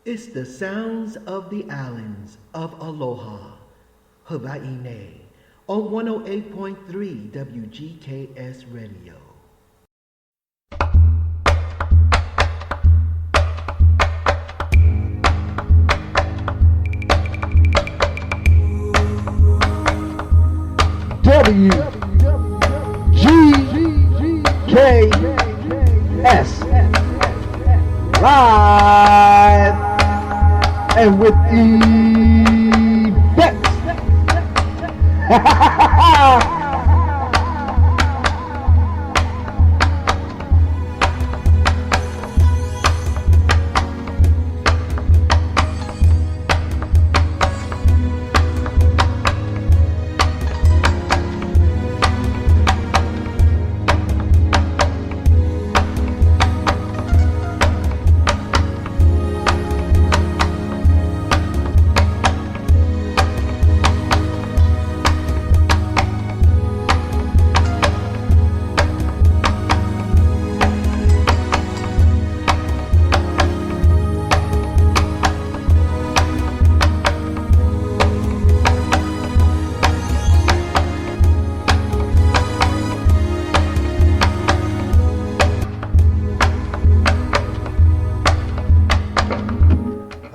It's the sounds of the islands of Aloha, Hawai'i, on 108.3 WGKS Radio. WGKS live and with effects.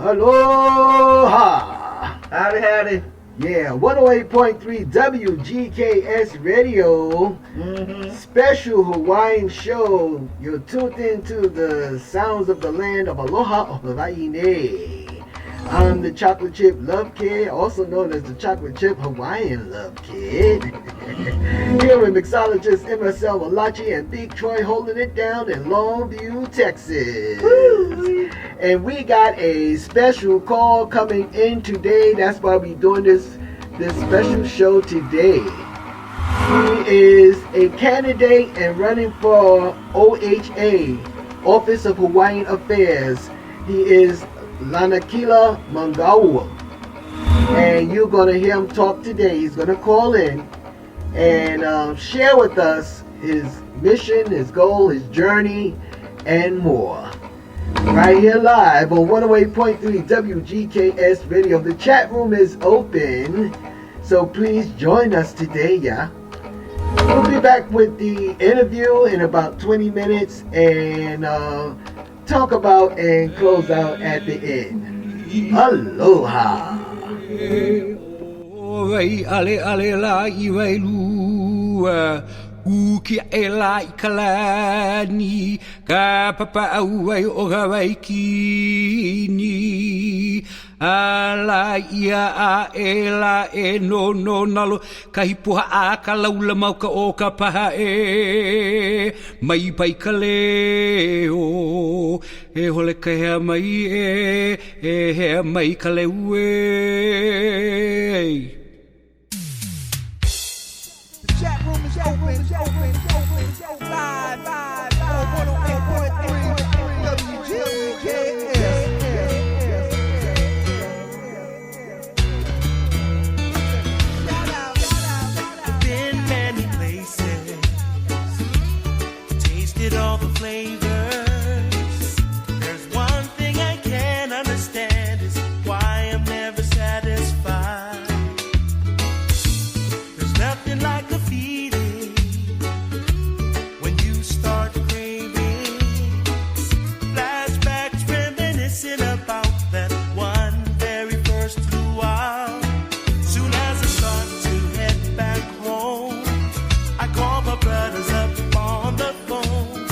Aloha! Howdy. Yeah, 108.3 WGKS Radio. Special Hawaiian show. You're tuned into the sounds of the land of Aloha of Hawaii. I'm the Chocolate Chip Love Kid, also known as the Chocolate Chip Hawaiian Love Kid. Here with mixologist MSL MALACHI and Big Troy holding it down in Longview, Texas. Woo. And we got a special call coming in today. That's why we're doing this special show today. He is a candidate and running for OHA, Office of Hawaiian Affairs. He is LANAKILA Mangaουil. And you're going to hear him talk today. He's going to call in and share with us his mission, his goal, his journey, and more. Right here live on 108.3 WGKS Radio. The chat room is open, so please join us today, yeah. We'll be back with the interview in about 20 minutes and talk about and close out at the end. Aloha. Uki e la I kalani ka papa auai o Hawaii kini ala ia a e la e no nalo ka hipuha a ka laula mau ka o ka paha e mai pai ka leo e hole ka hea mai e hea mai ka leo e Chat room is open, live, on 108.3 WGKS. Been many places, tasted all the flavors. There's one thing I can't understand is why I'm never satisfied. There's nothing like the feeling when you start craving. Flashbacks reminiscing about that one very first luau. Soon as I start to head back home, I call my brothers up on the phone.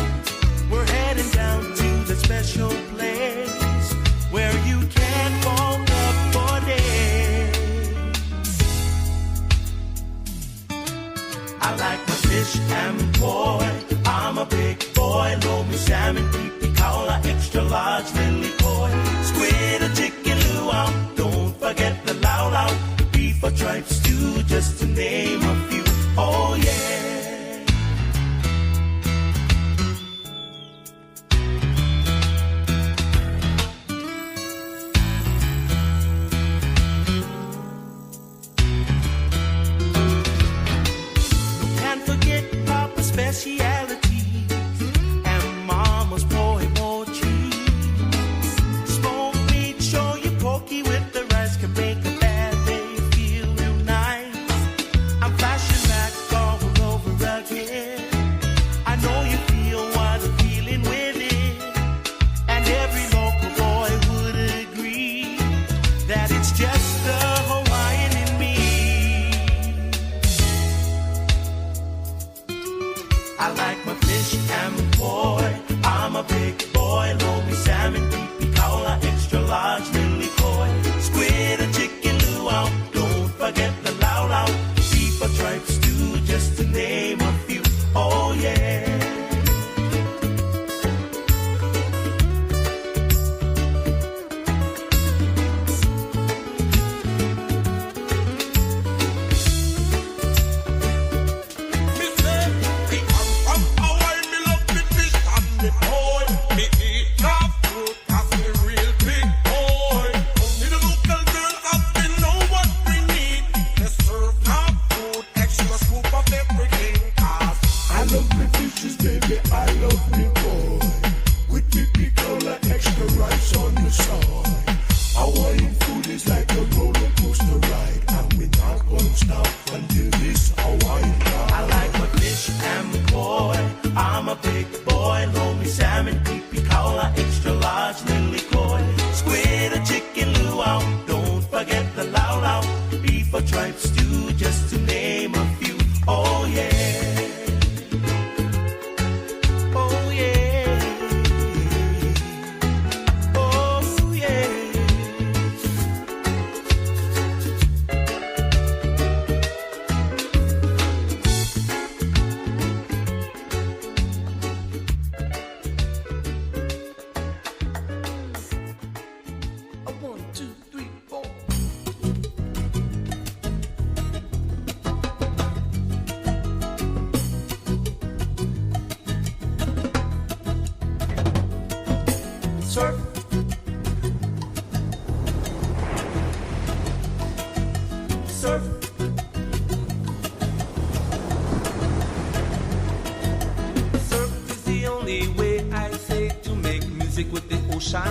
I like my fish and boy. I'm a big boy. Lomi salmon, deep kaula, extra large, lily koi, squid or chicken luau. Don't forget the lau lau, beef or tripe stew, just to name a few. Oh yeah.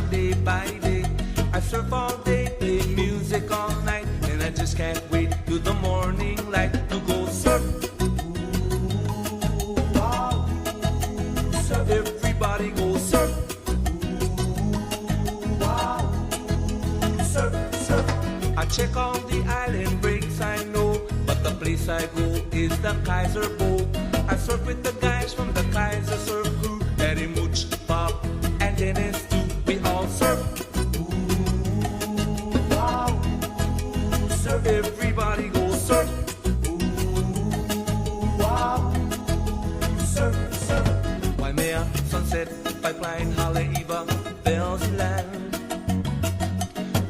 Day by day, I surf all day, play music all night, and I just can't wait till the morning light to go surf. Ooh, wow. Surf. Everybody go surf. Ooh, wow. Surf, surf. I check all the island breaks I know, but the place I go is the Kaiser Bowl. I surf with the guys from the Kaiser Surf Crew, Eddie Mooch, Bob, and Dennis. Everybody go surf. Ooh, wow. Surf, surf. Waimea, Sunset, Pipeline, Haleiwa, Bells Land,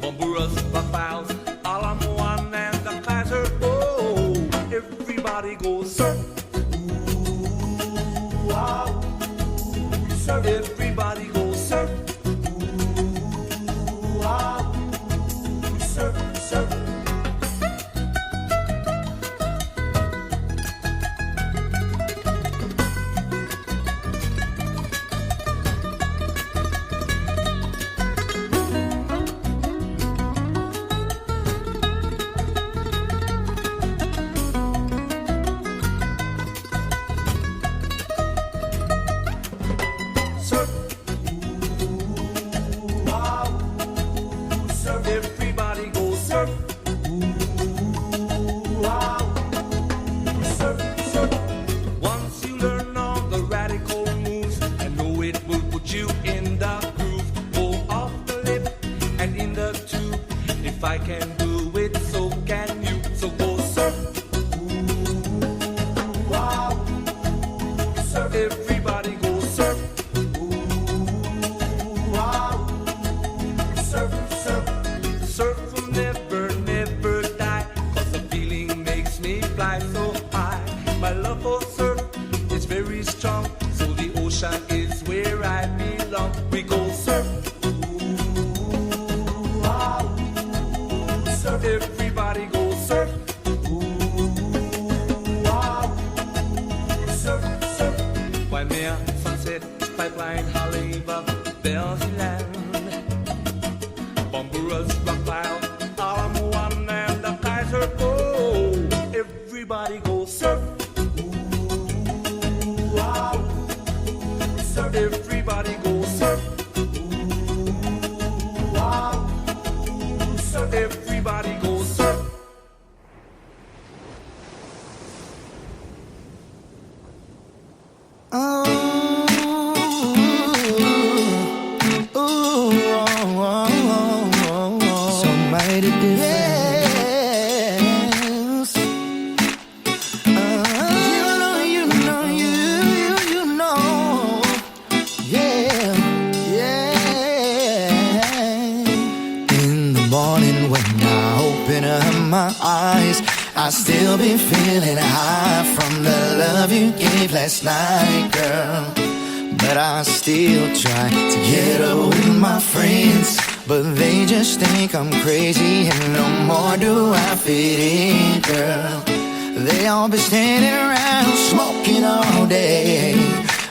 Bomburas, Backpiles, Alamoan, and the Kaiser. Oh, everybody go surf. Ooh, wow. Surf. Everybody go surf. Ooh, wow. Surf, surf. So mighty different. My eyes, I still be feeling high from the love you gave last night, girl. But I still try to get away with my friends, but they just think I'm crazy, and no more do I fit in, girl. They all be standing around smoking all day,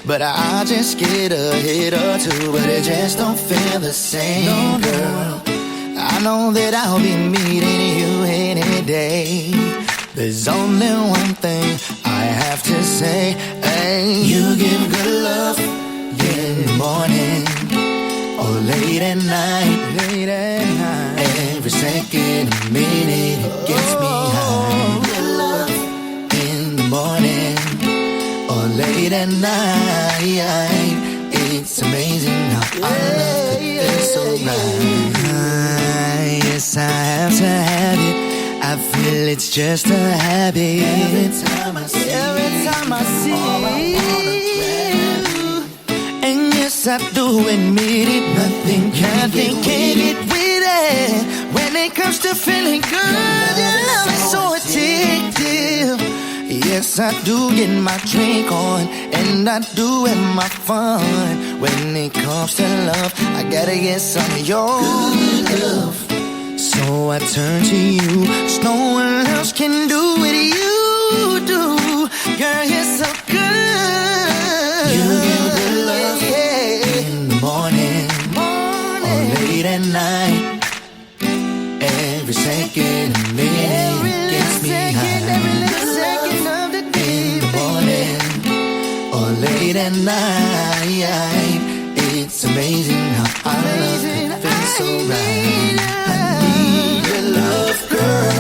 but I just get a hit or two, but it just don't feel the same, girl. I know that I'll be meeting you any day. There's only one thing I have to say. Hey, you give good love in the morning or late at night. Every second and minute it gets me high. Good love in the morning or late at night. It's amazing how our love could be so right. Yes, I have to have it. I feel it's just a habit. Every time I see you. And yes, I do admit it. Nothing can get with it. When it comes to feeling good, your love is so addictive. Yes, I do get my drink on, and I do have my fun. When it comes to love, I gotta get some of your good love. So I turn to you, 'cause no one else can do what you do. Girl, you're so good. You give good love in the morning or late at night. Every second and minute gets me high. Good love in the morning or late at night. It's amazing how our love can feel so right. Love, girl,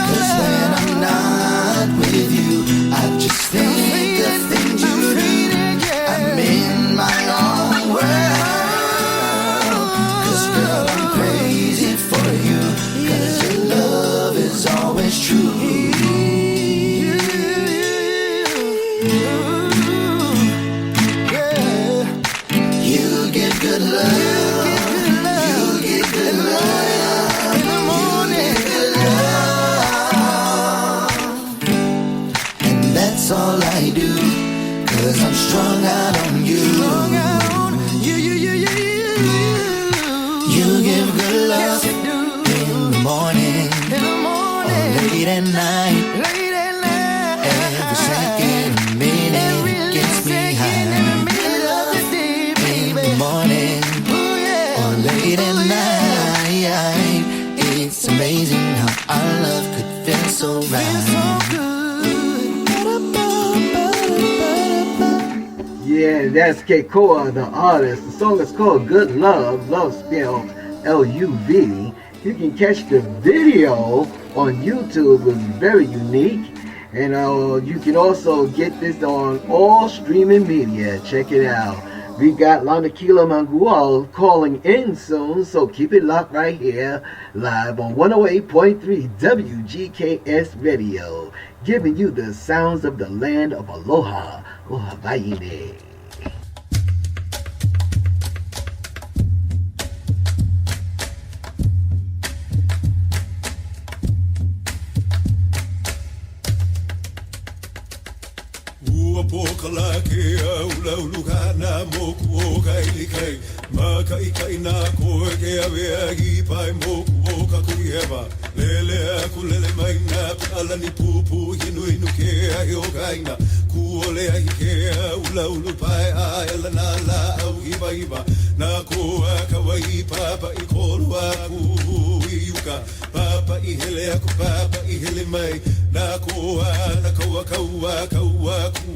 'cause when I'm not with you, I just think of things you do. I'm in my own world, 'cause girl, I'm crazy for you, 'cause your love is always true. You give good love. All I do, 'cause I'm strung out on you. You give good love in the morning or late at night. Every second and minute gets me high. In the morning or late at night. It's amazing how our love could feel so right. Yeah, that's Keikoa, the artist. The song is called Good Love, love spelled L-U-V. You can catch the video on YouTube, it's very unique. And you can also get this on all streaming media. Check it out. We got LANAKILA Mangaουil calling in soon, so keep it locked right here, live on 108.3 WGKS Radio, giving you the sounds of the land of Aloha, Hawaii. Pokalake ula ulukana moku o kai kai maka ikai na ko ke ave agi pai moku o ka kuieva lele akulele mai na ala ni pupu hinu inu ke ai o kaina ku ole ai ke ula ulu pai ala na la au iba iba na ko ka wai papa I kolu aku iuka papa I hele aku papa I hele mai na ko na kaua kaua kaua ku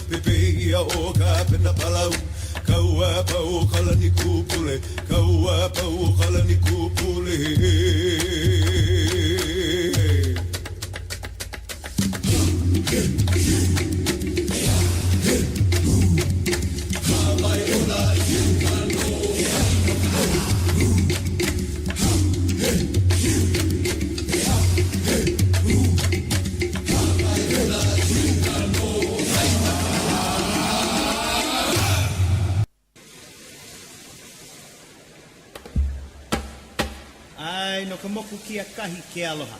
pepe ia o ka pena palau kaua pa o kala ni kupule kaua pa o kala ni kupule ka moku kia kahi ke aloha.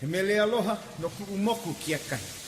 He mele aloha no ku'u moku kia kahi.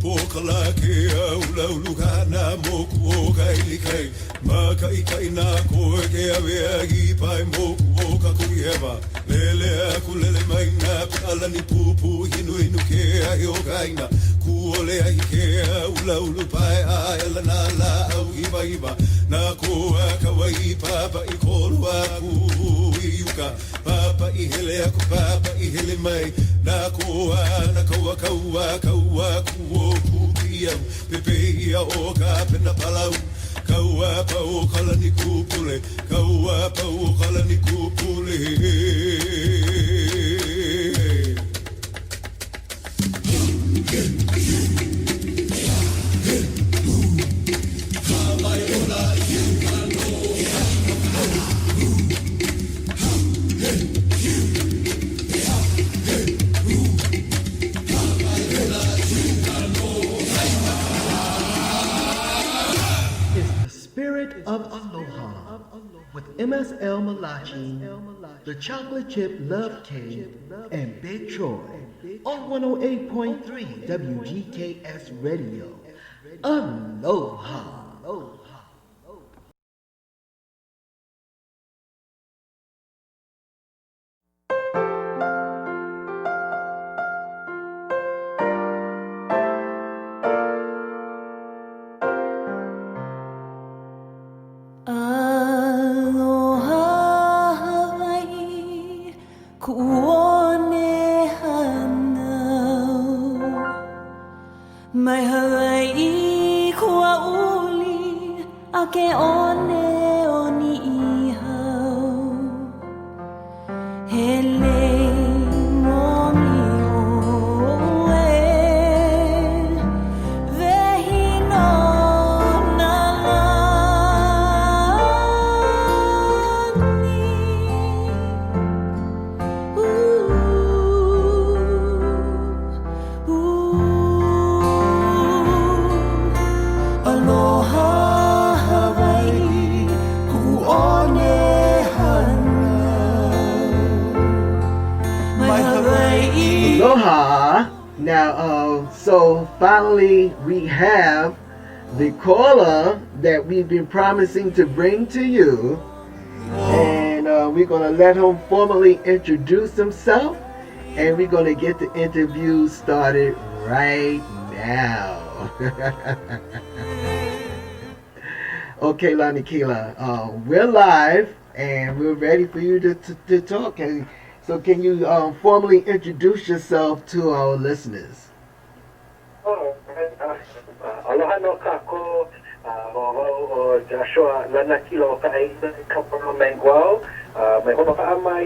Pokala ke au laulu kana moku o kai kai maka i kai na ko ke ave agi pai moku o ka kui eva lele aku lele mai na ala ni pupu hinu hinu ke ai o kai na ku ole ai ke au laulu pai ai la na la au iba iba na ko ka wai papa i kolu aku iuka papa i hele aku papa i hele mai na ko na kaua kaua kaua ku Ia pepe ia o ka pena palau kaua pa o kala ni kupule kaua pa o kala ni kupule Of Aloha with MSL Malachi, the Chocolate Chip LOVKID, and Big Troy on 108.3 WGKS Radio. Aloha. Aloha Hawaii, ke one oni ihau hele momi oe vehino nalani Aloha Hawaii kuone hana my Hawaii. Aloha. Now, so finally we have the caller that we've been promising to bring to you. And we're going to let him formally introduce himself. And we're going to get the interview started right now. Okay, LANAKILA, we're live and we're ready for you to talk. So can you formally introduce yourself to our listeners? Aloha no kako, o Joshua LANAKILA o Ka'aina Kaparo Manguauil. My home my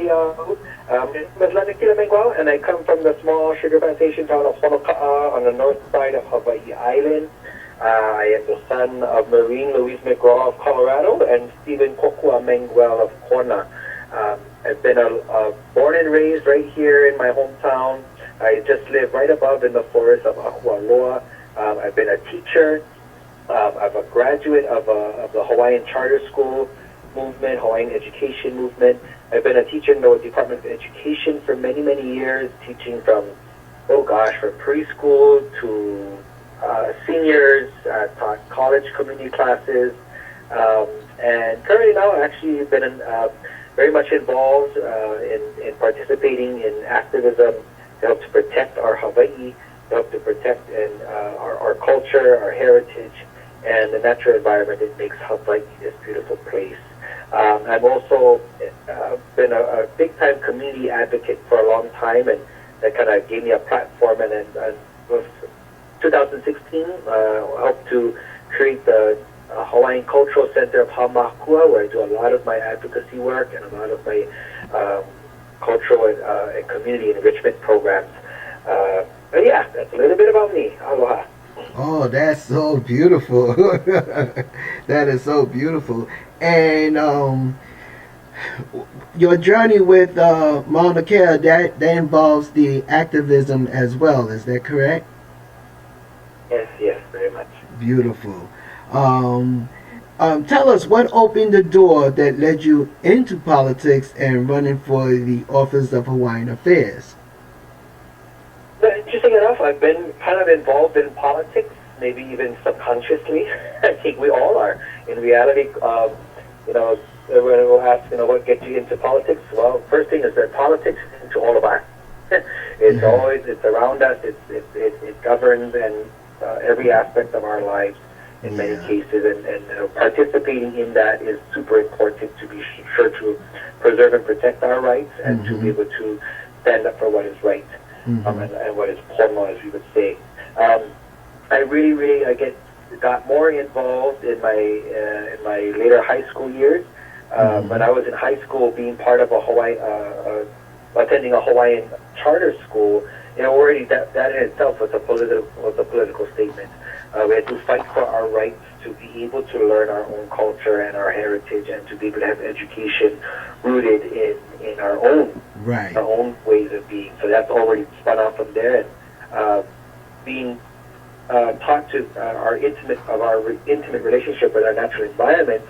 LANAKILA Manguauil, and I come from the small sugar plantation town of Honoka'a on the north side of Hawaii Island. I am the son of Maureen Louise McGraw of Colorado and Stephen Kokua Manguauil of Kona. I've been born and raised right here in my hometown. I just live right above in the forest of Ahualoa. I've been a teacher. I'm a graduate of the Hawaiian Charter School movement, Hawaiian education movement. I've been a teacher in the Department of Education for many, many years, teaching from, from preschool to seniors, taught college community classes, and currently now I've actually been very much involved in participating in activism to help to protect our Hawaii, to help to protect our culture, our heritage, and the natural environment that makes Hawaii this beautiful place. I've also been a big-time community advocate for a long time, and that kind of gave me a platform. And with 2016, helped to create the Hawaiian Cultural Center of Hamakua, where I do a lot of my advocacy work and a lot of my cultural and community enrichment programs. But yeah, that's a little bit about me. Aloha. Oh, that's so beautiful. That is so beautiful. And your journey with Mauna Kea, that involves the activism as well. Is that correct? Yes, very much. Beautiful. Tell us what opened the door that led you into politics and running for the office of Hawaiian Affairs. Interesting enough, I've been kind of involved in politics, maybe even subconsciously. I think we all are. In reality, everyone will ask, what gets you into politics? Well, first thing is that politics is into all of us. It's always, it's around us, it governs and every aspect of our lives in many cases, and participating in that is super important to be sure to preserve and protect our rights and to be able to stand up for what is right. And what is pono, as we would say. I really got more involved in my later high school years. When I was in high school, being part of attending a Hawaiian charter school, already that in itself was a political statement. We had to fight for our rights to be able to learn our own culture and our heritage, and to be able to have education rooted in our own ways of being. So that's already spun off from there, and being taught to our intimate relationship with our natural environment.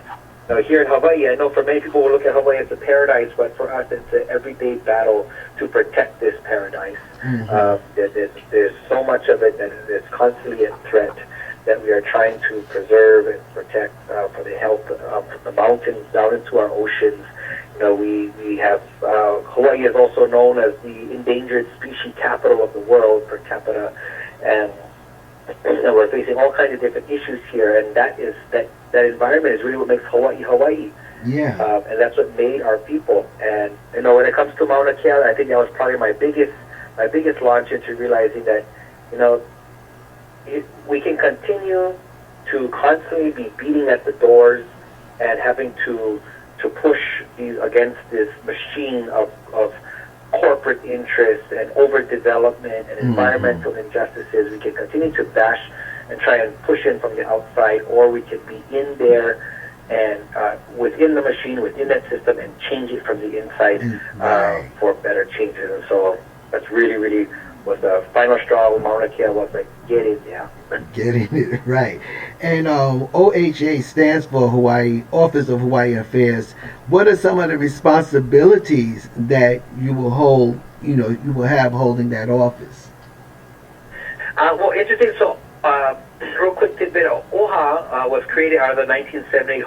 Here in Hawaii, I know for many people who look at Hawaii as a paradise, but for us it's an everyday battle to protect this paradise. There's so much of it that is constantly a threat that we are trying to preserve and protect for the health of the mountains down into our oceans. We have Hawaii is also known as the endangered species capital of the world per capita, and we're facing all kinds of different issues here, and that environment is really what makes Hawaii Hawaii. Yeah. And that's what made our people. And when it comes to Mauna Kea, I think that was probably my biggest launch into realizing that we can continue to constantly be beating at the doors and having to push these against this machine of corporate interests and overdevelopment and environmental injustices. We can continue to bash and try and push in from the outside, or we can be in there and within the machine, within that system, and change it from the inside for better changes. And so that's really, really was the final straw. Mauna Kea was like, get in there. Getting it right. And OHA stands for Hawaii Office of Hawaii Affairs. What are some of the responsibilities that you will hold, you will have holding that office? Well, interesting. So, real quick tidbit, OHA was created out of the 1970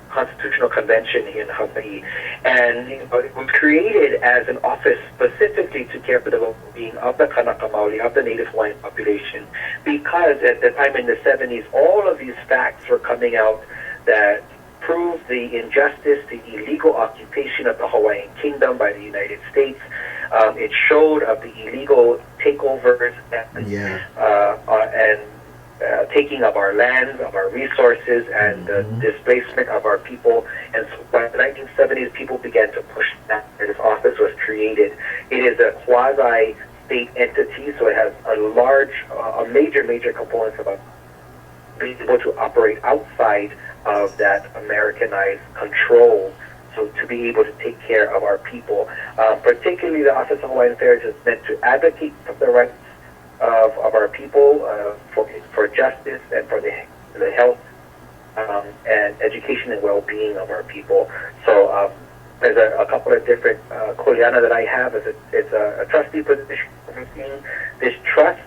Constitutional Convention in Hawaii, and it was created as an office specifically to care for the well-being of the Kanaka Maoli, of the Native Hawaiian population, because at the time in the 70s, all of these facts were coming out that proved the injustice, the illegal occupation of the Hawaiian Kingdom by the United States. It showed of the illegal takeovers and taking of our lands, of our resources, and the displacement of our people. And so by the 1970s, people began to push that. This office was created. It is a quasi-state entity, so it has a major components about being able to operate outside of that Americanized control, so to be able to take care of our people. Particularly the Office of Hawaiian Affairs is meant to advocate for the rights of our people, for justice and for the health and education and well-being of our people. So there's a couple of different kuleana that I have. It's a trustee position. This trust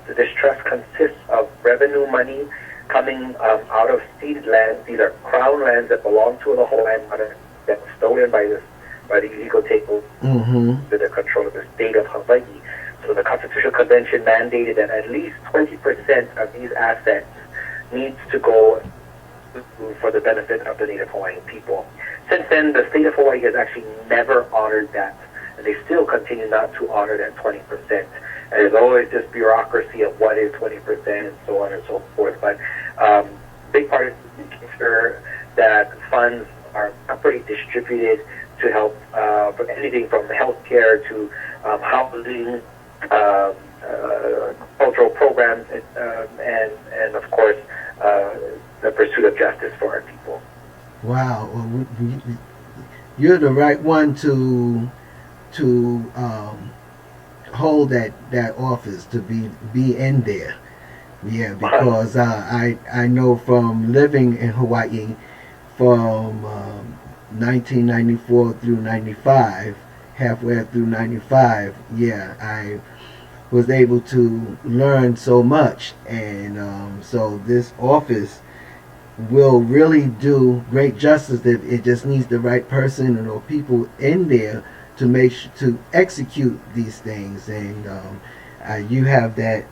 consists of revenue money coming out of ceded lands. These are crown lands that belong to the Hawaiian mother that was stolen by the illegal takeover under the control of the state of Hawaii. So the Constitutional Convention mandated that at least 20% of these assets needs to go for the benefit of the Native Hawaiian people. Since then, the state of Hawaii has actually never honored that, and they still continue not to honor that 20%. And there's always this bureaucracy of what is 20% and so on and so forth. But big part is making sure that funds are properly distributed to help for anything from healthcare to housing, cultural programs, and of course the pursuit of justice for our people. Wow, well, you're the right one to hold that office, to be in there. Yeah, because I know from living in Hawaii from 1994 through 95, halfway through 95, I was able to learn so much, and so this office will really do great justice. If it just needs the right person or people in there to execute these things, and you have that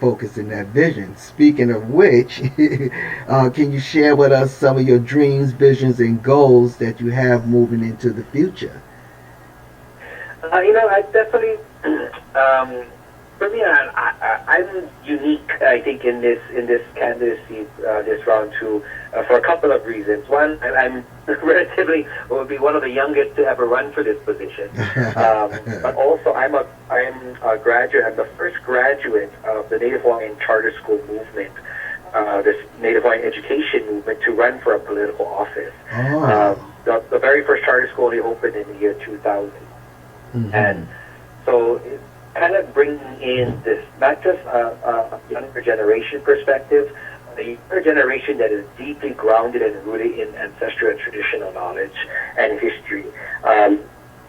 focus and that vision. Speaking of which, can you share with us some of your dreams, visions, and goals that you have moving into the future? I definitely, for me, I'm unique, I think, in this candidacy, this round two, for a couple of reasons. One, I'm relatively will be one of the youngest to ever run for this position, but also I'm a graduate. I'm the first graduate of the Native Hawaiian Charter School movement, this Native Hawaiian education movement, to run for a political office. The very first charter school only opened in the year 2000. And so it's kind of bringing in this, not just a younger generation perspective, a younger generation that is deeply grounded and rooted in ancestral and traditional knowledge and history.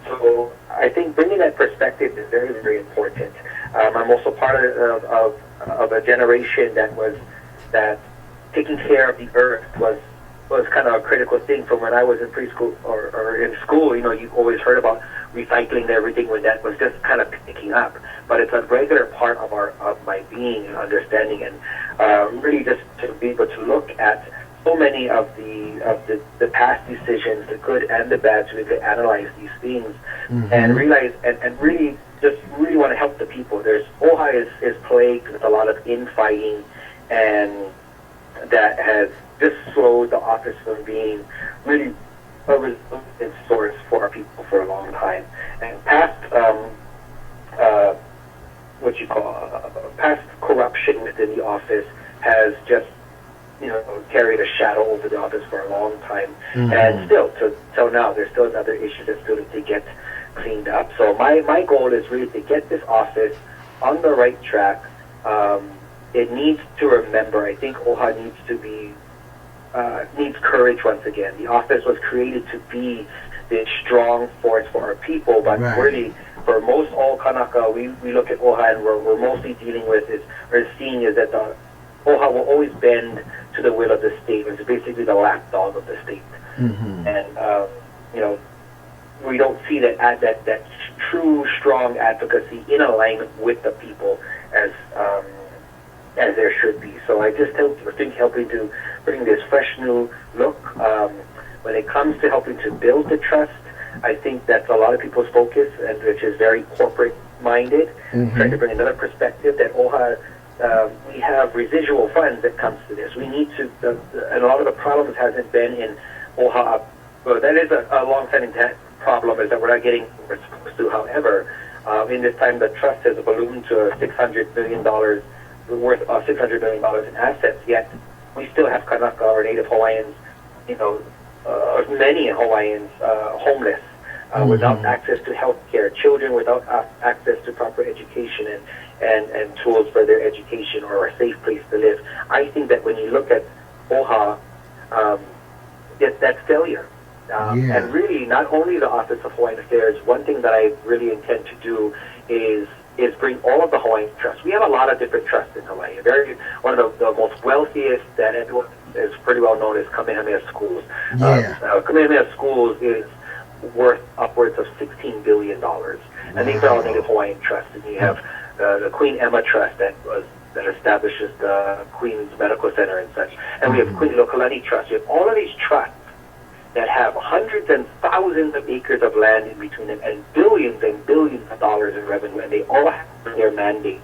So I think bringing that perspective is very, very important. I'm also part of a generation that taking care of the earth was kind of a critical thing from when I was in preschool or in school. You always heard about recycling and everything when that was just kind of picking up. But it's a regular part of my being and understanding, and really just to be able to look at so many of the past decisions, the good and the bad, so we could analyze these things and realize and really want to help the people. OHA is plagued with a lot of infighting and that has just slowed the office from being really a resilient source for our people for a long time. And past past corruption within the office has just carried a shadow over the office for a long time. And still till now there's still other issues that still need to get cleaned up. So my goal is really to get this office on the right track. It needs to remember, I think OHA needs to be needs courage once again. The office was created to be this strong force for our people, but really for most all Kanaka, we look at OHA and we're mostly dealing with is, or seeing is that the OHA will always bend to the will of the state. It's basically the lapdog of the state. And we don't see that true strong advocacy in alignment with the people as there should be. So I just think helping to bring this fresh new look. When it comes to helping to build the trust, I think that's a lot of people's focus, and which is very corporate minded. Trying to bring another perspective that OHA, we have residual funds that comes to this. We need to, and a lot of the problems hasn't been in OHA. Well, that is a long-standing problem, is that we're not getting what we're supposed to. However, in this time, the trust has ballooned to $600 million worth of $600 million in assets. Yet we still have Kanaka or Native Hawaiians, many Hawaiians homeless, without access to health care, children without access to proper education and tools for their education or a safe place to live. I think that when you look at OHA, that's failure. And really, not only the Office of Hawaiian Affairs, one thing that I really intend to do is bring all of the Hawaiian trusts. We have a lot of different trusts in Hawaii. One of the most wealthiest that everyone is pretty well known is Kamehameha Schools. Kamehameha Schools is worth upwards of $16 billion. And these are all Native Hawaiian trusts. And you have the Queen Emma Trust that establishes the Queen's Medical Center and such. And we have Queen Lokalani Trust. We have all of these trusts that have hundreds and thousands of acres of land in between them and billions of dollars in revenue, and they all have their mandates.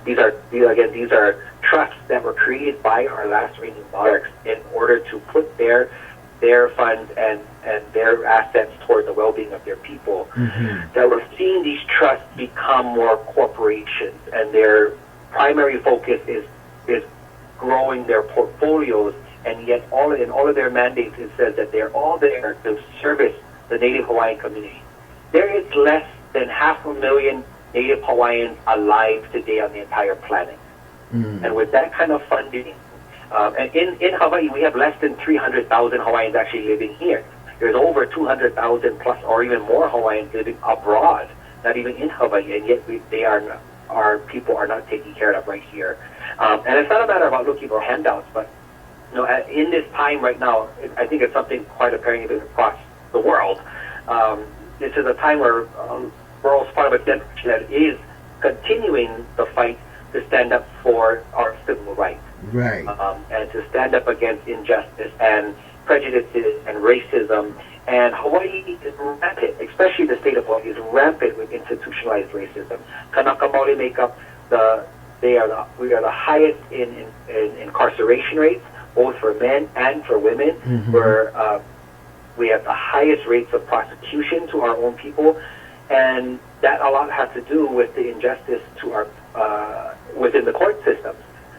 These are trusts that were created by our last reigning monarchs in order to put their funds and their assets toward the well-being of their people. That we're seeing these trusts become more corporations, and their primary focus is growing their portfolios. And yet, in all of their mandates, it says that they're all there to service the Native Hawaiian community. There is less than 500,000 Native Hawaiians alive today on the entire planet. And with that kind of funding, and in Hawaii, we have less than 300,000 Hawaiians actually living here. There's over 200,000 plus or even more Hawaiians living abroad, not even in Hawaii, and yet our people are not taken care of right here. And it's not a matter about looking for handouts, but in this time right now, I think it's something quite apparent across the world. This is a time where we're also part of a generation that is continuing the fight to stand up for our civil rights. And to stand up against injustice and prejudices and racism. And Hawaii is rampant, especially the state of Hawaii, is rampant with institutionalized racism. Kanaka Maoli make up we are the highest in incarceration rates, both for men and for women. We have the highest rates of prosecution to our own people, and that a lot has to do with the injustice to our within the court systems.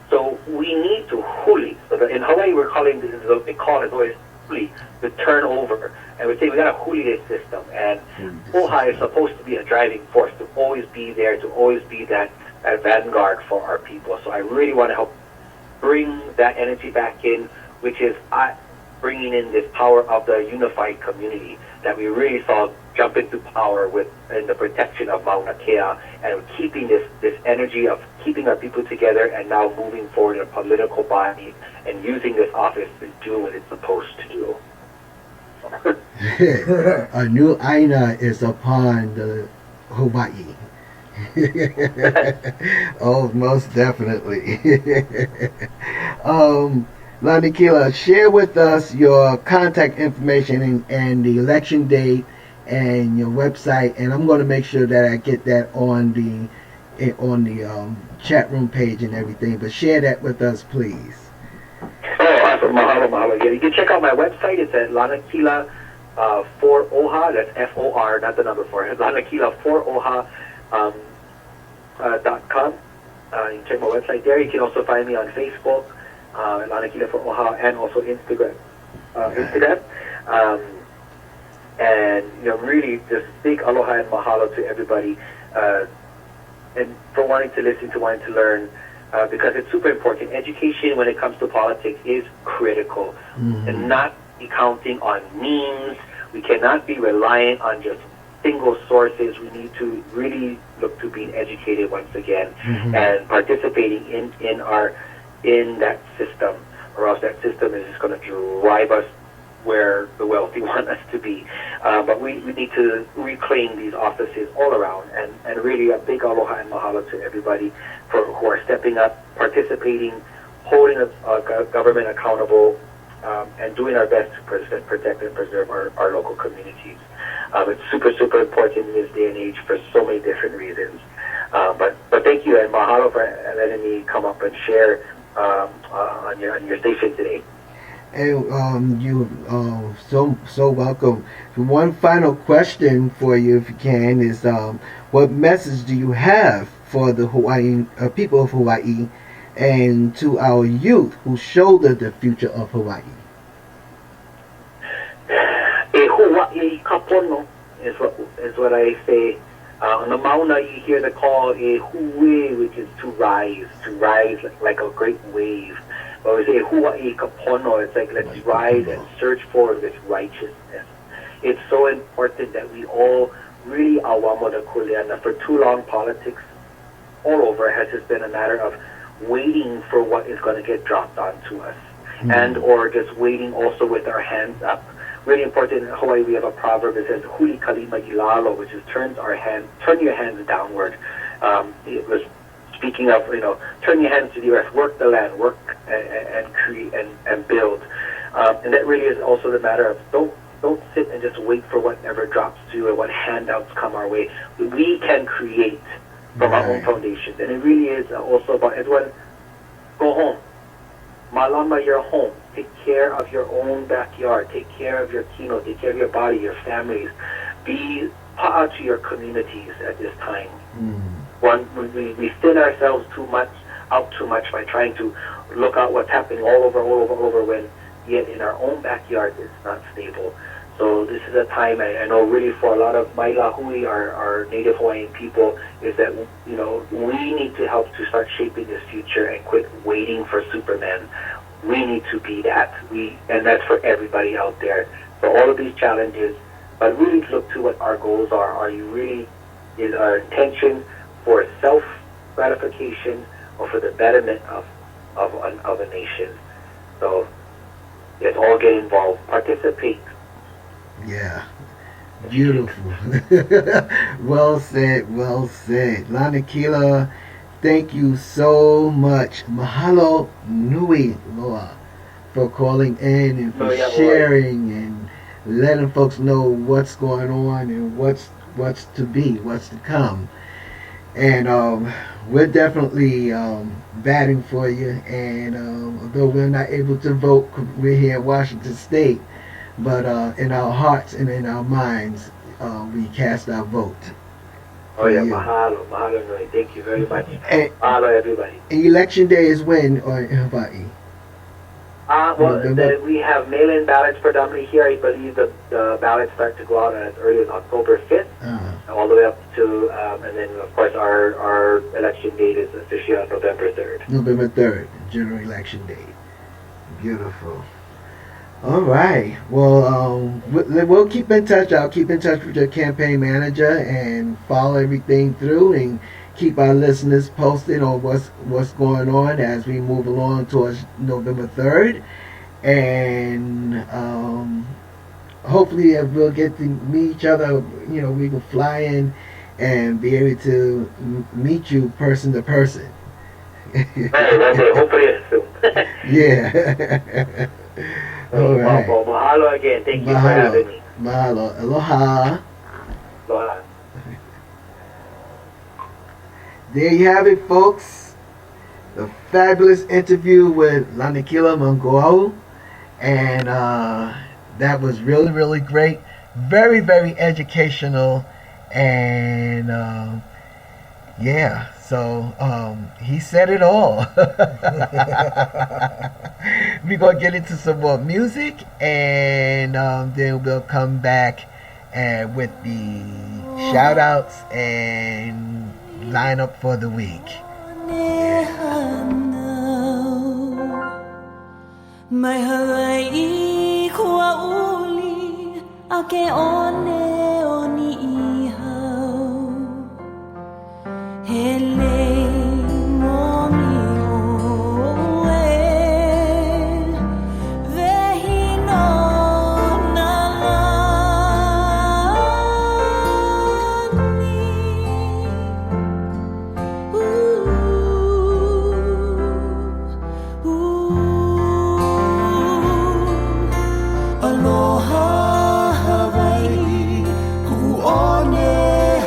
So we need to huli. So in Hawaii, we're calling this, they call it always huli, the turnover, and we say we got to huli this system. And OHA is supposed to be a driving force, to always be there, to always be that vanguard for our people. So I really want to help bring that energy back in, which is bringing in this power of the unified community that we really saw jump into power in the protection of Mauna Kea, and keeping this energy of keeping our people together and now moving forward in a political body and using this office to do what it's supposed to do. A new Aina is upon the Hawaii. Oh, most definitely. LANAKILA, share with us your contact information and the election date and your website, and I'm going to make sure that I get that on the chat room page and everything. But share that with us, please. Oh, mahalo. Yeah, you can check out my website. It's at LANAKILA for OHA. That's FOR, not the number 4. LANAKILA for OHA .com. You can check my website there. You can also find me on Facebook, LANAKILA for OHA, and also Instagram. And really, just big aloha and mahalo to everybody, and for wanting to listen, to wanting to learn. Because it's super important. Education when it comes to politics is critical. And not be counting on memes. We cannot be reliant on just single sources. We need to really look to being educated once again and participating in that system, or else that system is just going to drive us where the wealthy want us to be. But we need to reclaim these offices all around, and really a big aloha and mahalo to everybody who are stepping up, participating, holding a government accountable, and doing our best to protect and preserve our local communities. It's super, super important in this day and age for so many different reasons. But thank you, and mahalo for letting me come up and share on your station today. And you so welcome. One final question for you, if you can, is what message do you have for the Hawaiian people of Hawaii and to our youth who shoulder the future of Hawaii? E Hawaii kapono is what I say. On the Mauna, you hear the call e hui, which is to rise like a great wave. But we say Hawaii kapono, it's like let's rise and search for this righteousness. It's so important that we all really awamo the kuleana. For too long, politics all over has just been a matter of waiting for what is going to get dropped onto us, and or just waiting also with our hands up. Really important in Hawaii, we have a proverb that says "Huli kalima ilalo," which is turn your hands downward. It was speaking of turn your hands to the earth, work the land, work and create and build, and that really is also the matter of don't sit and just wait for whatever drops to you or what handouts come our way. We can create from our own foundations, and it really is also about everyone. Go home, malama your home. Take care of your own backyard. Take care of your kino. Take care of your body, your families. Be pa'a to your communities at this time. We thin ourselves out too much by trying to look at what's happening all over, when yet in our own backyard it's not stable. So this is a time, I know really for a lot of Mailahui, our native Hawaiian people, is that we need to help to start shaping this future and quit waiting for Superman. We need to be that. And that's for everybody out there. For all of these challenges, but really look to what our goals are. Is our intention for self-gratification or for the betterment of a nation? So let's all get involved. Participate. Yeah. Beautiful. Well said. LANAKILA, thank you so much. Mahalo nui loa for calling in and for sharing and letting folks know what's going on and what's to be, what's to come. And we're definitely batting for you. And although we're not able to vote, we're here in Washington State, but in our hearts and in our minds, we cast our vote. Oh yeah, mahalo, thank you very much. Mahalo, everybody. Election day is when in Hawaii? We have mail-in ballots predominantly here. I believe the ballots start to go out as early as October 5th, all the way up to, and then of course our election date is officially on November 3rd. November 3rd, general election day. Beautiful. All right. Well, we'll keep in touch. I'll keep in touch with your campaign manager and follow everything through and keep our listeners posted on what's going on as we move along towards November 3rd. And hopefully we'll get to meet each other. We can fly in and be able to meet you person to person. Hopefully soon. Yeah. All right. Mahalo again. Thank you for having me. Mahalo. Aloha. Aloha. There you have it, folks. The fabulous interview with LANAKILA Mangaul. And that was really, really great. Very, very educational. And yeah, so he said it all. We're going to get into some more music, and then we'll come back with the shout outs and lineup for the week. Mai Hawaii kua uli ake one oni ihau hele momi oe vehi no Aloha Hawaii, kuone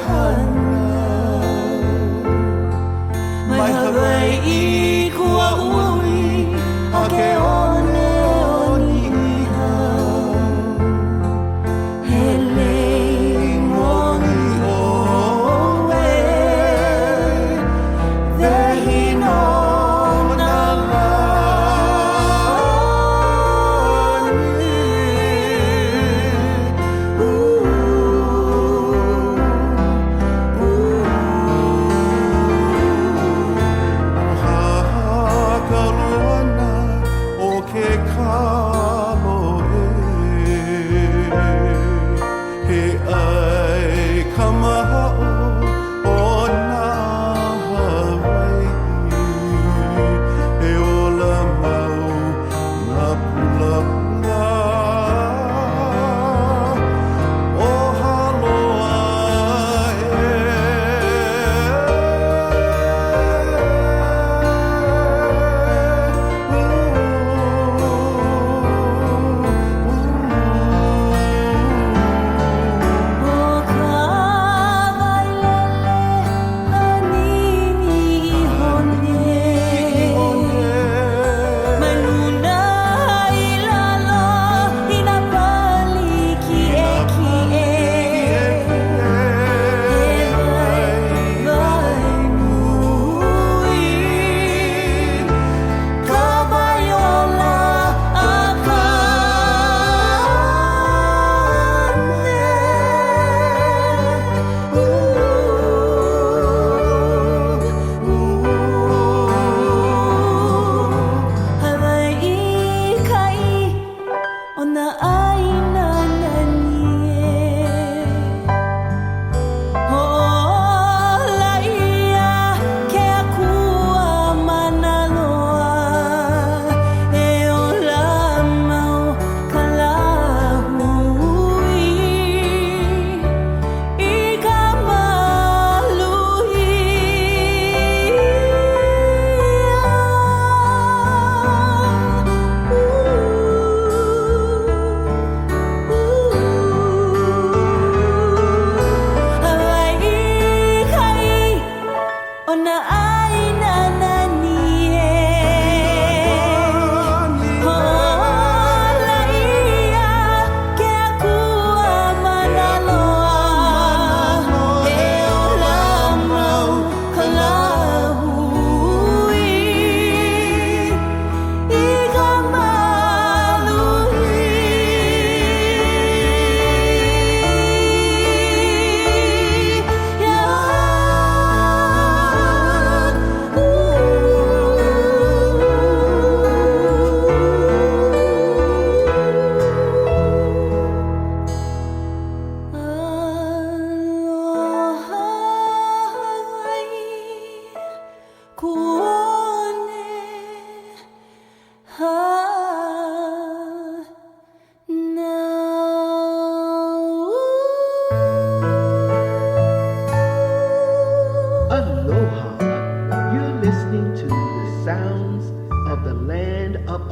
hana. Mai Hawaii kua uli, ake one oni ihau. Hele momi oe, vehi no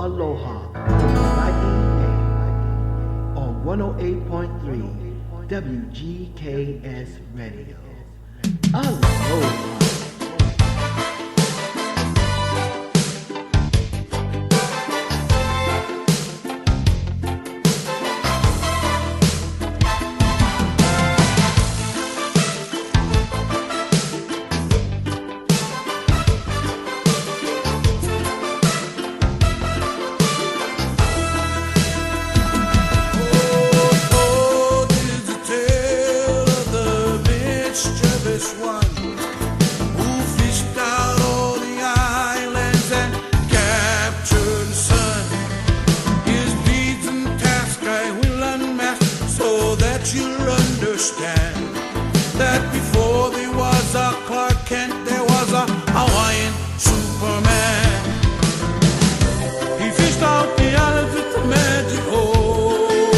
Aloha Hawaii on 108.3 WGKS Radio. Aloha. understand that before there was a Clark Kent, there was a Hawaiian Superman. He fished out the islands with the magic hole.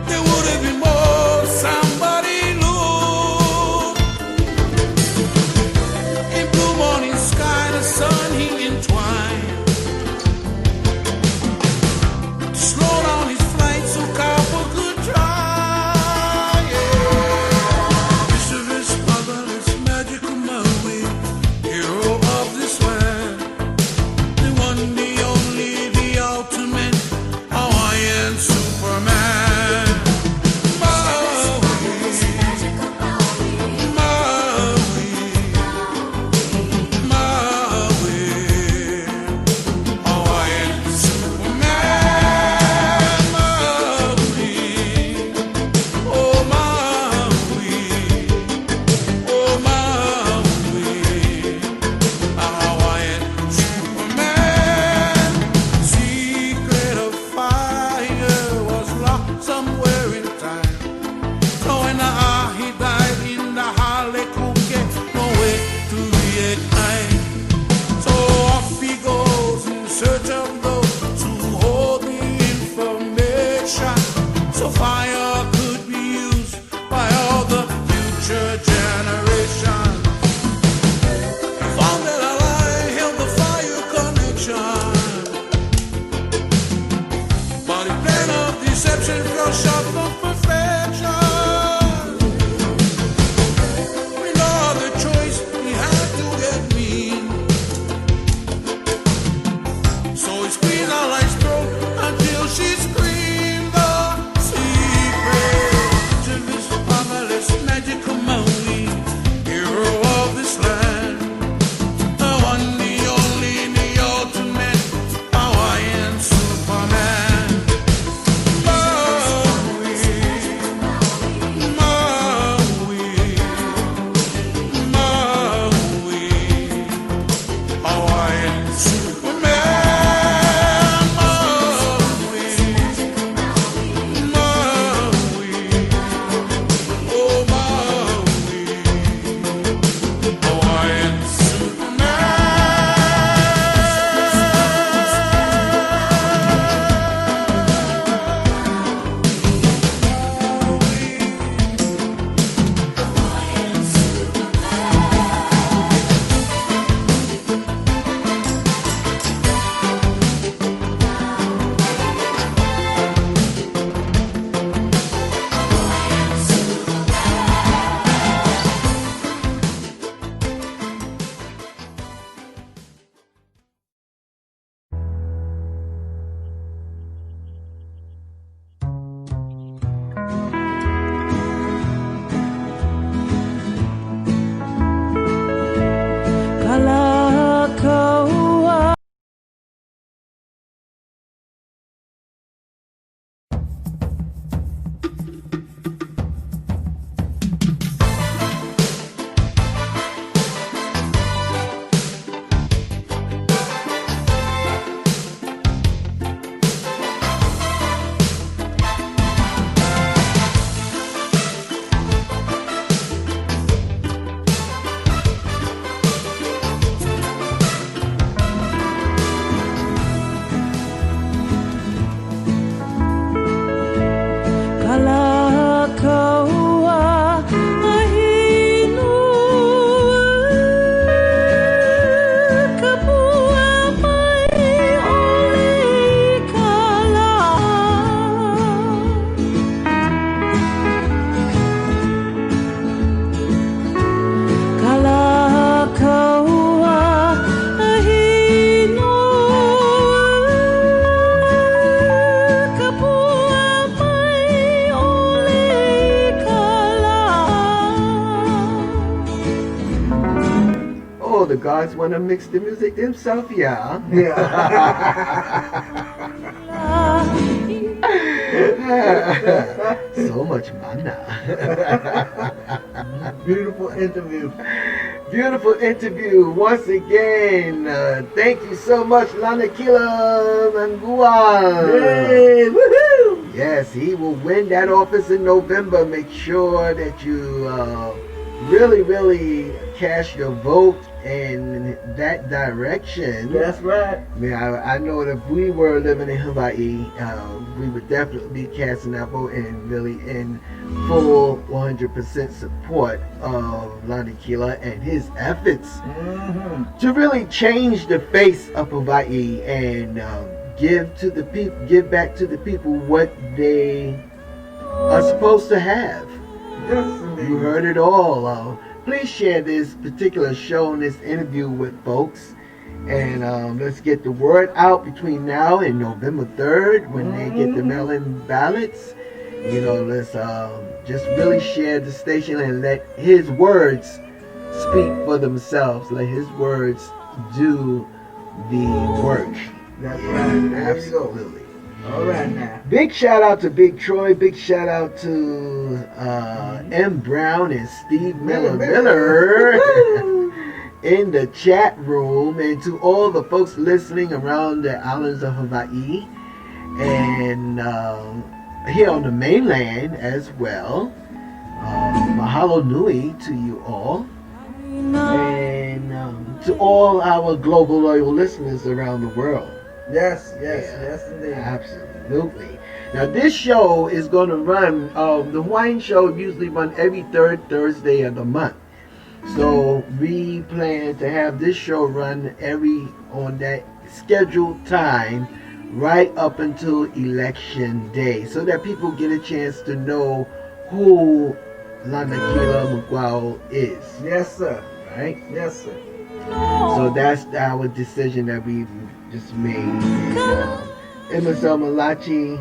There would have been more, somebody look. In blue morning sky, the sun he entwined. Slow down his flight so cowboy could try. Yeah. This motherless magical Maui, hero of this land, the one, the only, the ultimate Hawaiian Superman. Maui, Maui, Maui, Hawaiian Superman. Maui, oh Maui, oh Maui, a Hawaiian Superman. Secret of fire was locked somewhere in time. So when he died in the Halekuke, no way to reignite. So off he goes in search of those who hold the information, so fire could be used by all the future generations. He found that a lie held the fire connection, but his plan of deception fell short of perfection. With no other choice, he had to get mean. So he squeezed out life's throat until she screamed the secret to this marvelous magical Maui, hero of this land, the one, the only, the ultimate Hawaiian Superman. Maui, Maui, Maui, Hawaiian Superman. Maui, Maui, oh Maui, Hawaiian Kalakaua. Kalakaua, ahinu, kapua mai ole kala. Kalakaua, ahinu, kapua mai ole kala. Oh, the gods want to mix the music themselves, yeah. So much mana. Beautiful interview. Beautiful interview once again. Thank you so much, LANAKILA Mangaουil. Yay! Woohoo! Yes, he will win that office in November. Make sure that you really cast your vote in that direction. That's right. I know that if we were living in Hawaii, we would definitely be casting our vote and really in full 100% support of LANAKILA and his efforts to really change the face of Hawaii and give back to the people what they are supposed to have. You heard it all. Please share this particular show and this interview with folks. And let's get the word out between now and November 3rd when they get the mail-in ballots. Let's just really share the station and let his words speak for themselves. Let his words do the work. That's right. There Absolutely. All right now. Big shout out to Big Troy. Big shout out to M. Brown and Steve Miller in the chat room, and to all the folks listening around the islands of Hawaii and here on the mainland as well. Mahalo nui to you all, and to all our global loyal listeners around the world. Yes, indeed. Absolutely. Now this show is going to run, the Hawaiian show usually run every third Thursday of the month. So we plan to have this show run on that scheduled time right up until election day, so that people get a chance to know who LANAKILA Mangaul is. Yes, sir. Right? Yes, sir. So that's our decision that we just made. MSL Malachi,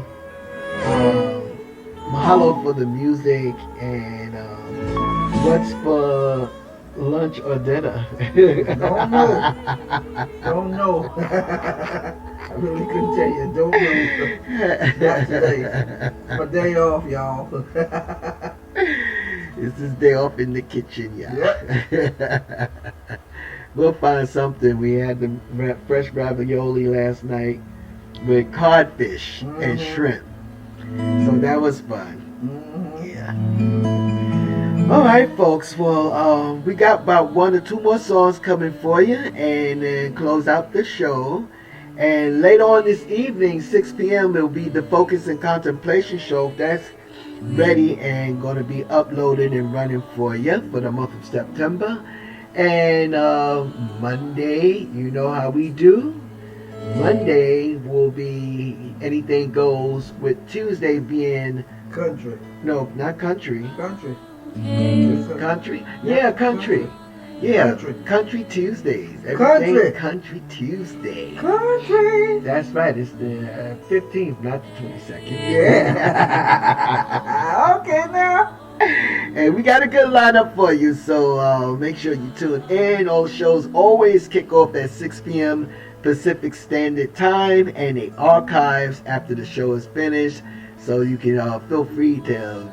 mahalo for the music, and what's for lunch or dinner? Don't know. I really couldn't tell you. Don't know. Not today. My day off, y'all. This is day off in the kitchen, y'all. Yep. We'll find something. We had the fresh ravioli last night with codfish and shrimp. So that was fun. Yeah. All right, folks. Well, we got about 1 or 2 more songs coming for you, and then close out the show. And later on this evening, 6 p.m., it will be the Focus and Contemplation show. That's ready and going to be uploaded and running for you for the month of September. And Monday, you know how we do. Monday will be Anything Goes, with Tuesday being country. No, not country. Country. Country? Yeah, country. Yeah, country Tuesdays. Everything Country Tuesday. Country. That's right. It's the 15th, not the 22nd. Yeah. Okay now. And we got a good lineup for you, so make sure you tune in. All shows always kick off at 6 p.m. Pacific Standard Time, and the archives after the show is finished. So you can feel free to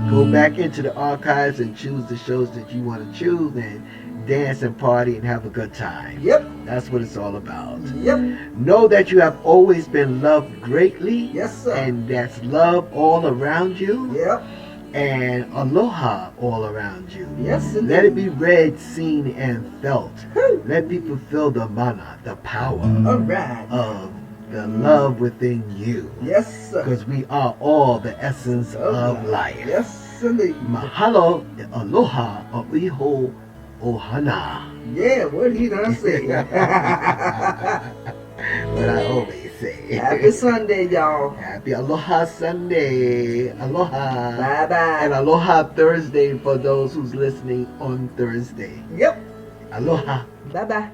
go back into the archives and choose the shows that you want to choose and dance and party and have a good time. Yep. That's what it's all about. Yep. Know that you have always been loved greatly. Yes, sir. And that's love all around you. Yep. And aloha all around you. Yes, indeed. Let it be read, seen, and felt. Let people feel the mana, the power of the love within you. Yes, sir. Because we are all the essence of life. Yes, indeed. Mahalo, aloha, oiho, ohana. Yeah, what he done say? What I always say. Happy Sunday, y'all. Happy Aloha Sunday. Aloha. Bye-bye. And Aloha Thursday for those who's listening on Thursday. Yep. Aloha. Bye-bye.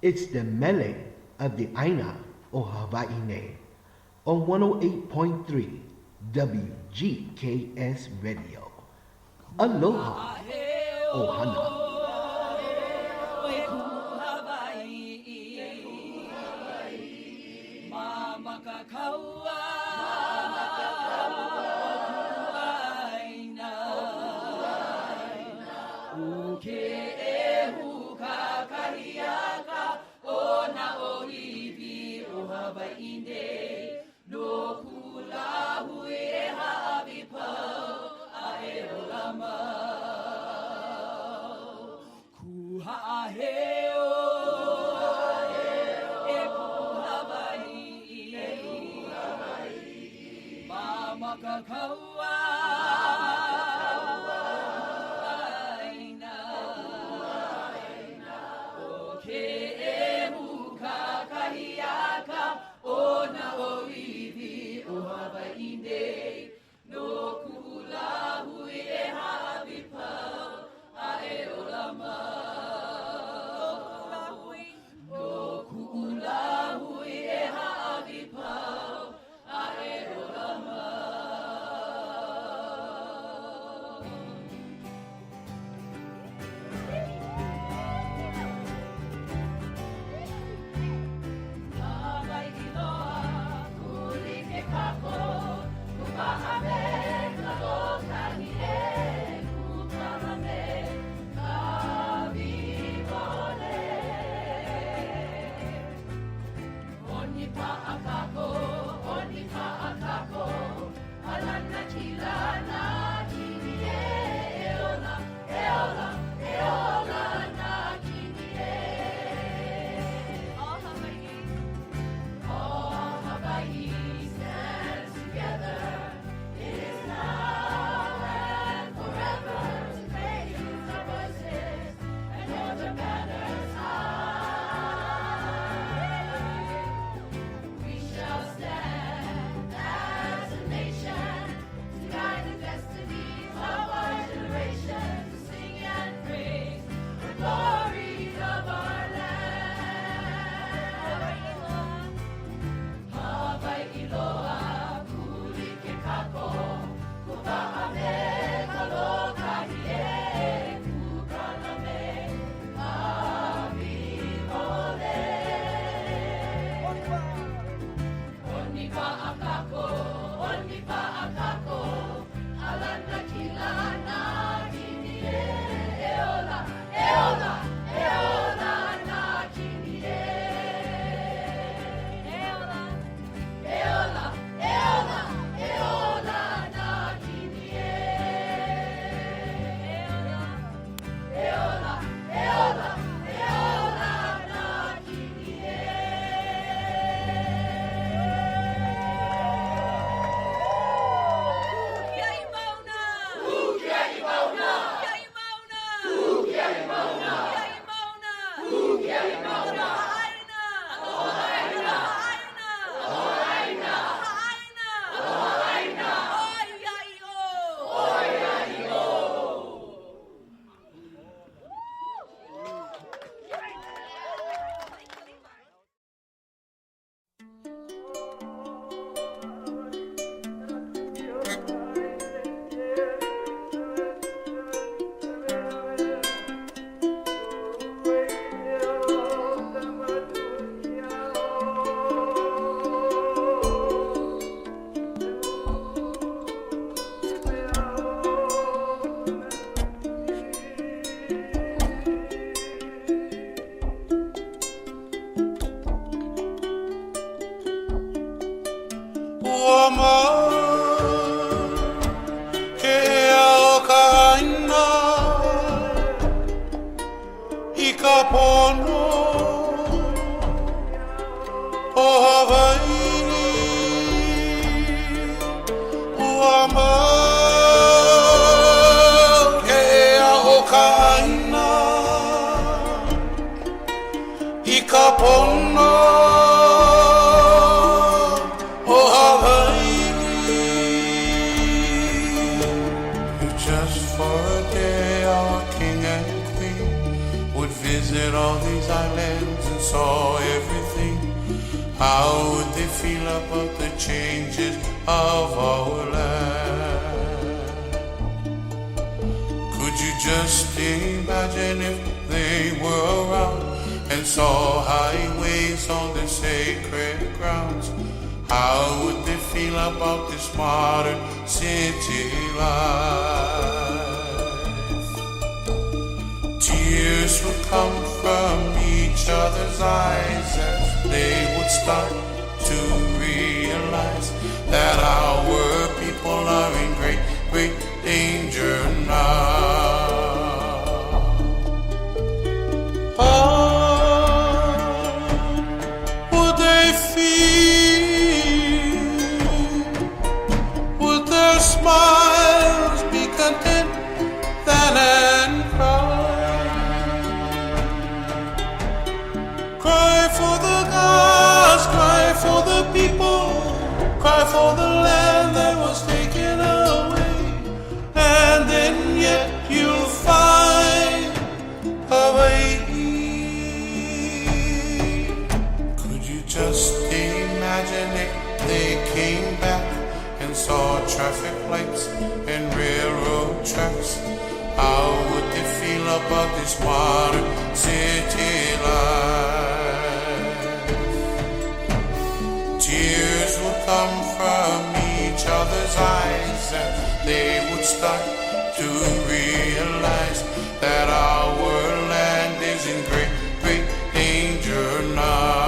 It's the mele of the Aina o Hawaii on 108.3 WGKS Radio. Aloha, Ohana. Uama ke ao kaina I ka pono o Hawaii Uama ke ao kaina I ka pono all these islands and saw everything. How would they feel about the changes of our land? Could you just imagine if they were around and saw highways on the sacred grounds? How would they feel about this modern city life? Tears would come from each other's eyes as they would start to realize that our people are in great, great danger now. How would they feel? Would their smiles be content and cry? Cry for the gods, cry for the people, cry for the land that was taken away. And then yet you'll find Hawaii. Could you just imagine if they came back and saw traffic lights and railroad tracks? How would they feel about this modern city life? Tears would come from each other's eyes and they would start to realize that our land is in great, great danger now.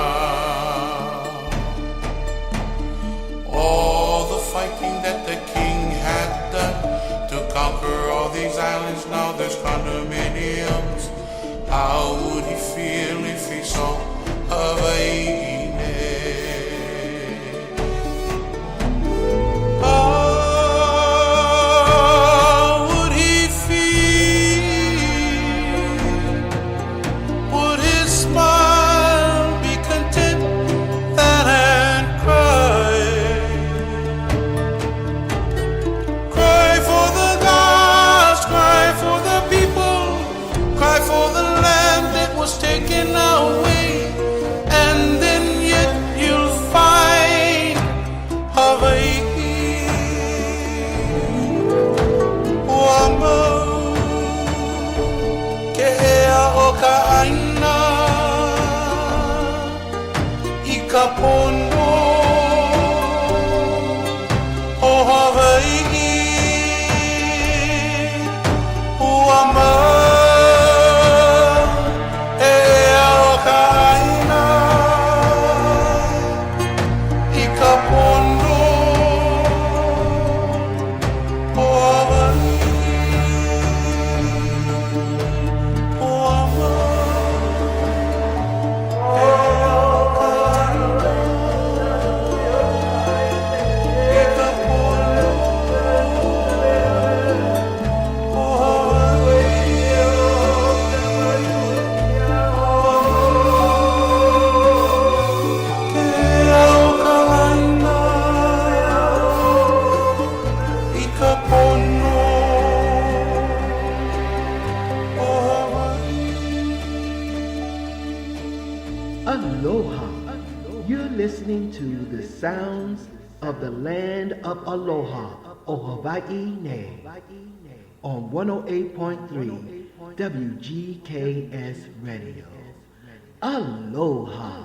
All the fighting that the king had done to conquer all these islands, now there's condominiums. How would he feel if he saw Hawaii? Taken away, and then yet you'll find Hawaii. Uama ke ao kaina I ka pono o Hawaii. Uama Aloha. You're listening to the sounds of the land of Aloha, o Hawaii ne, on 108.3 WGKS Radio. Aloha.